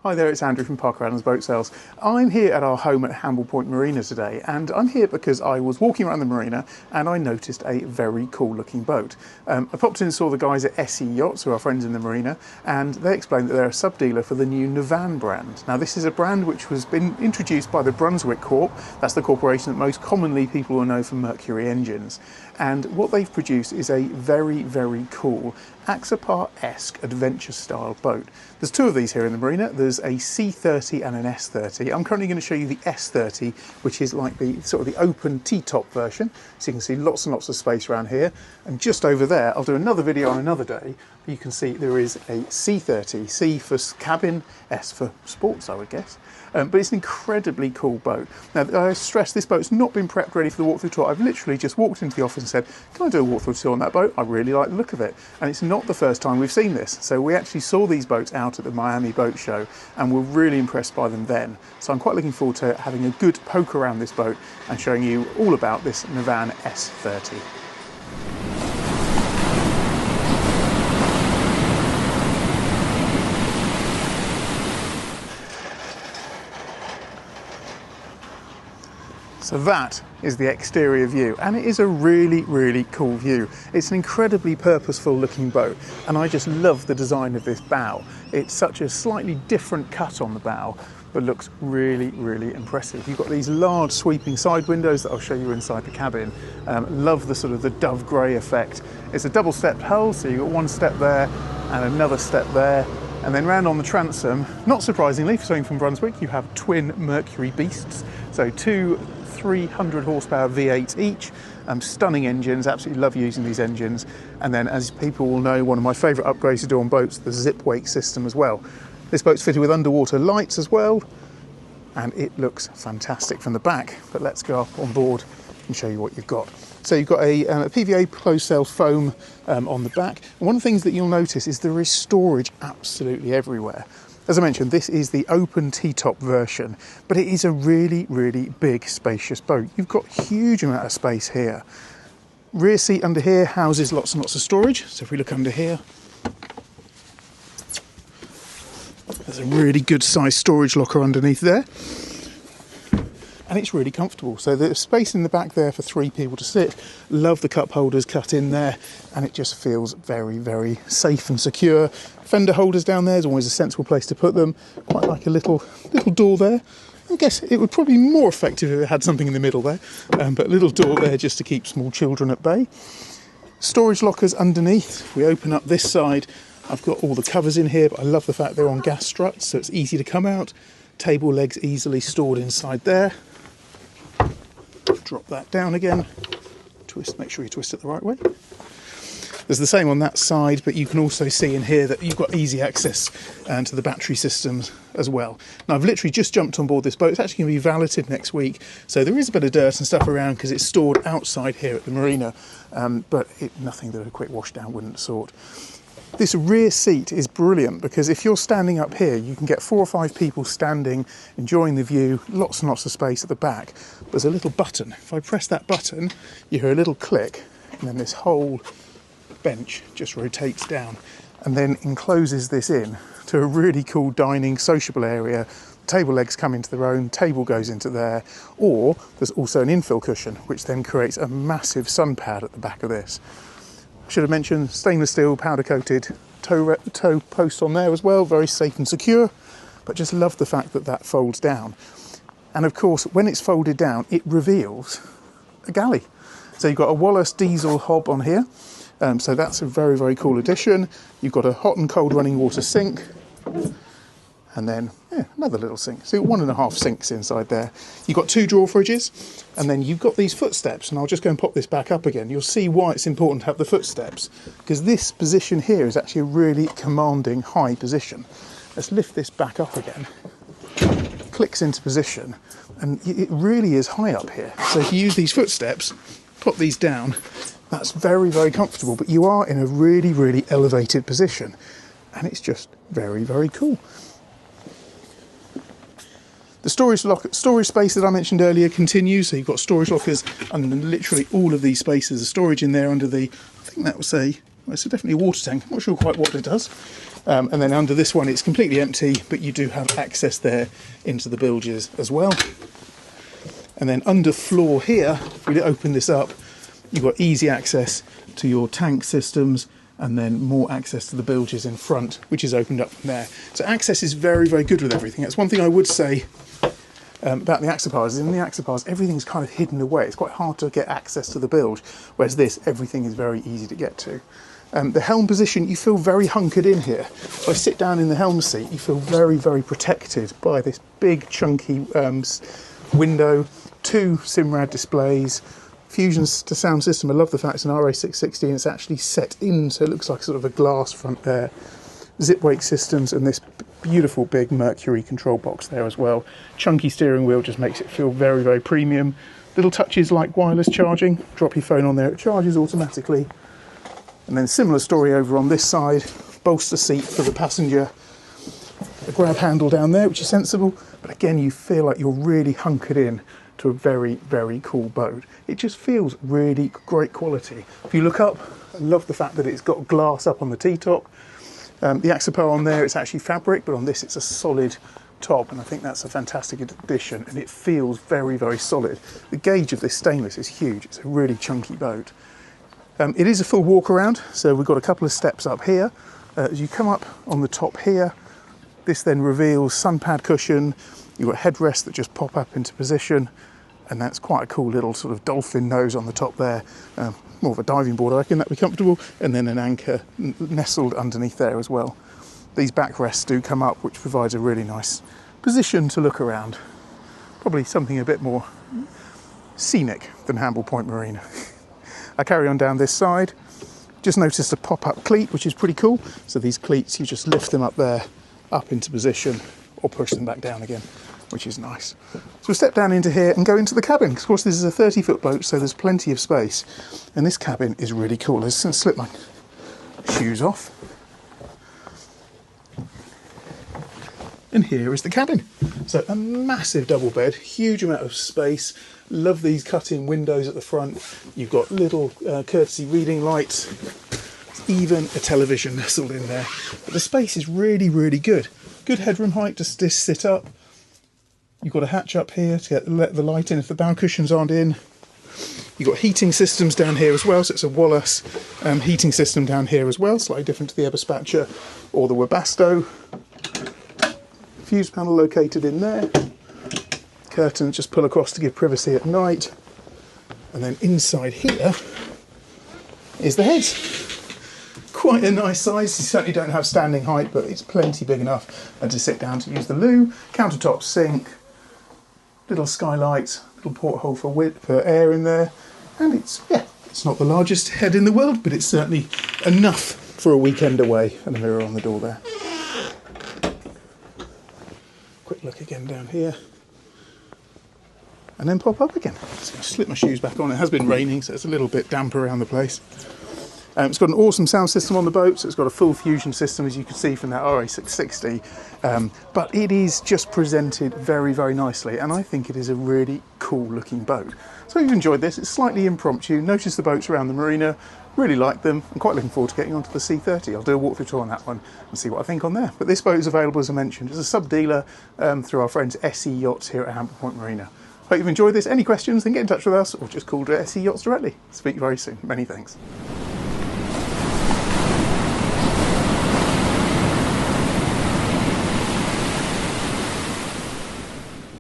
Hi there, it's Andrew from Parker Adams Boat Sales. I'm here at our home at Hamble Point Marina today, and I'm here because I was walking around the marina and I noticed a very cool looking boat. I popped in and saw the guys at SE Yachts, who are our friends in the marina, and they explained that they're a sub-dealer for the new Navan brand. Now this is a brand which has been introduced by the Brunswick Corp. That's the corporation that most commonly people will know for Mercury engines. And what they've produced is a very, very cool Axopar-esque adventure style boat. There's two of these here in the marina. There's a C30 and an S30. I'm currently going to show you the S30, which is like the sort of the open T-top version. So you can see lots and lots of space around here. And just over there, I'll do another video on another day. You can see there is a C30, C for cabin, S for sports, I would guess. But it's an incredibly cool boat. Now, I stress this boat's not been prepped ready for the walkthrough tour. I've literally just walked into the office and said, can I do a walkthrough tour on that boat? I really like the look of it. And it's not the first time we've seen this. So we actually saw these boats out at the Miami Boat Show and were really impressed by them then. So I'm quite looking forward to having a good poke around this boat and showing you all about this Navan S30. So that is the exterior view, and it is a really, really cool view. It's an incredibly purposeful looking boat, and I just love the design of this bow. It's such a slightly different cut on the bow, but looks really, really impressive. You've got these large sweeping side windows that I'll show you inside the cabin. Love the sort of the dove grey effect. It's a double-stepped hull, so you've got one step there and another step there. And then round on the transom, not surprisingly for something from Brunswick, you have twin Mercury beasts. So two 300 horsepower V8s each, stunning engines, absolutely love using these engines. And then, as people will know, one of my favourite upgrades to do on boats, the zip wake system as well. This boat's fitted with underwater lights as well, and it looks fantastic from the back. But let's go up on board and show you what you've got. So you've got a PVA closed cell foam on the back. And one of the things that you'll notice is there is storage absolutely everywhere. As I mentioned, this is the open T-top version, but it is a really, really big, spacious boat. You've got a huge amount of space here. Rear seat under here houses lots and lots of storage. So if we look under here, there's a really good sized storage locker underneath there. And it's really comfortable. So there's space in the back there for 3 people to sit. Love the cup holders cut in there, and it just feels very, very safe and secure. Fender holders down there is always a sensible place to put them. Quite like a little door there. I guess it would probably be more effective if it had something in the middle there, but a little door there just to keep small children at bay. Storage lockers underneath. If we open up this side, I've got all the covers in here, but I love the fact they're on gas struts, so it's easy to come out. Table legs easily stored inside there. Drop that down again, twist, make sure you twist it the right way. There's the same on that side, but you can also see in here that you've got easy access to the battery systems as well. Now I've literally just jumped on board this boat. It's actually going to be valeted next week, so there is a bit of dirt and stuff around because it's stored outside here at the marina, but nothing that a quick wash down wouldn't sort. This rear seat is brilliant because if you're standing up here, you can get 4 or 5 people standing, enjoying the view, lots and lots of space at the back. There's a little button. If I press that button, you hear a little click, and then this whole bench just rotates down and then encloses this in to a really cool dining, sociable area. Table legs come into their own, table goes into there, or there's also an infill cushion, which then creates a massive sun pad at the back of this. Should have mentioned stainless steel powder coated tow post on there as well, very safe and secure, but just love the fact that that folds down. And of course, when it's folded down, it reveals a galley. So you've got a Wallace diesel hob on here, so that's a very, very cool addition. You've got a hot and cold running water sink, and then another little sink. So 1.5 sinks inside there. You've got 2 drawer fridges, and then you've got these footsteps, and I'll just go and pop this back up again. You'll see why it's important to have the footsteps, because this position here is actually a really commanding high position. Let's lift this back up again. Clicks into position, and it really is high up here. So if you use these footsteps, pop these down, that's very, very comfortable, but you are in a really, really elevated position, and it's just very, very cool. The storage space that I mentioned earlier continues, so you've got storage lockers under literally all of these spaces. There's storage in there under the, I think that was a Well, it's definitely a water tank. I'm not sure quite what it does. And then under this one, it's completely empty, but you do have access there into the bilges as well. And then under floor here, if we open this up, you've got easy access to your tank systems, and then more access to the bilges in front, which is opened up from there. So access is very, very good with everything. That's one thing I would say about the Axopars. In the Axopars, everything's kind of hidden away. It's quite hard to get access to the bilge, whereas this, everything is very easy to get to. The helm position, you feel very hunkered in here. If I sit down in the helm seat, you feel very, very protected by this big, chunky window, 2 Simrad displays, Fusion to sound system. I love the fact it's an RA660 and it's actually set in, so it looks like sort of a glass front there. Zip wake systems and this beautiful big Mercury control box there as well. Chunky steering wheel just makes it feel very, very premium. Little touches like wireless charging. Drop your phone on there, it charges automatically. And then similar story over on this side. Bolster seat for the passenger. A grab handle down there, which is sensible. But again, you feel like you're really hunkered in to a very, very cool boat. It just feels really great quality. If you look up, I love the fact that it's got glass up on the T-top. The Axopar on there, it's actually fabric, but on this it's a solid top, and I think that's a fantastic addition, and it feels very, very solid. The gauge of this stainless is huge. It's a really chunky boat. It is a full walk around, so we've got a couple of steps up here. As you come up on the top here, this then reveals sun pad cushion. You've got headrests that just pop up into position, and that's quite a cool little sort of dolphin nose on the top there. More of a diving board, I reckon, that'd be comfortable, and then an anchor nestled underneath there as well. These backrests do come up, which provides a really nice position to look around. Probably something a bit more scenic than Hamble Point Marina. I carry on down this side. Just noticed a pop-up cleat, which is pretty cool. So these cleats, you just lift them up there, up into position, or push them back down again, which is nice. So we'll step down into here and go into the cabin. Of course, this is a 30-foot boat, so there's plenty of space. And this cabin is really cool. Let's slip my shoes off. And here is the cabin. So a massive double bed, huge amount of space. Love these cut-in windows at the front. You've got little courtesy reading lights, even a television nestled in there. But the space is really, really good. Good headroom height to sit up. You've got a hatch up here to let the light in if the bow cushions aren't in. You've got heating systems down here as well, so it's a Wallace heating system down here as well, slightly different to the Eberspacher or the Webasto. Fuse panel located in there. Curtains just pull across to give privacy at night. And then inside here is the heads. Quite a nice size. You certainly don't have standing height, but it's plenty big enough to sit down to use the loo. Countertop sink, little skylight, little porthole for air in there, and it's not the largest head in the world, but it's certainly enough for a weekend away. And a mirror on the door there. Quick look again down here, and then pop up again. Just going to slip my shoes back on. It has been raining, so it's a little bit damp around the place. It's got an awesome sound system on the boat, so it's got a full Fusion system, as you can see from that RA660, but it is just presented very, very nicely, and I think it is a really cool looking boat. So if you've enjoyed this, it's slightly impromptu. Notice the boats around the marina, really like them. I'm quite looking forward to getting onto the C30. I'll do a walkthrough tour on that one and see what I think on there. But this boat is available, as I mentioned, as a sub-dealer through our friends SE Yachts here at Hamble Point Marina. Hope you've enjoyed this. Any questions, then get in touch with us or just call SE Yachts directly. Speak very soon. Many thanks.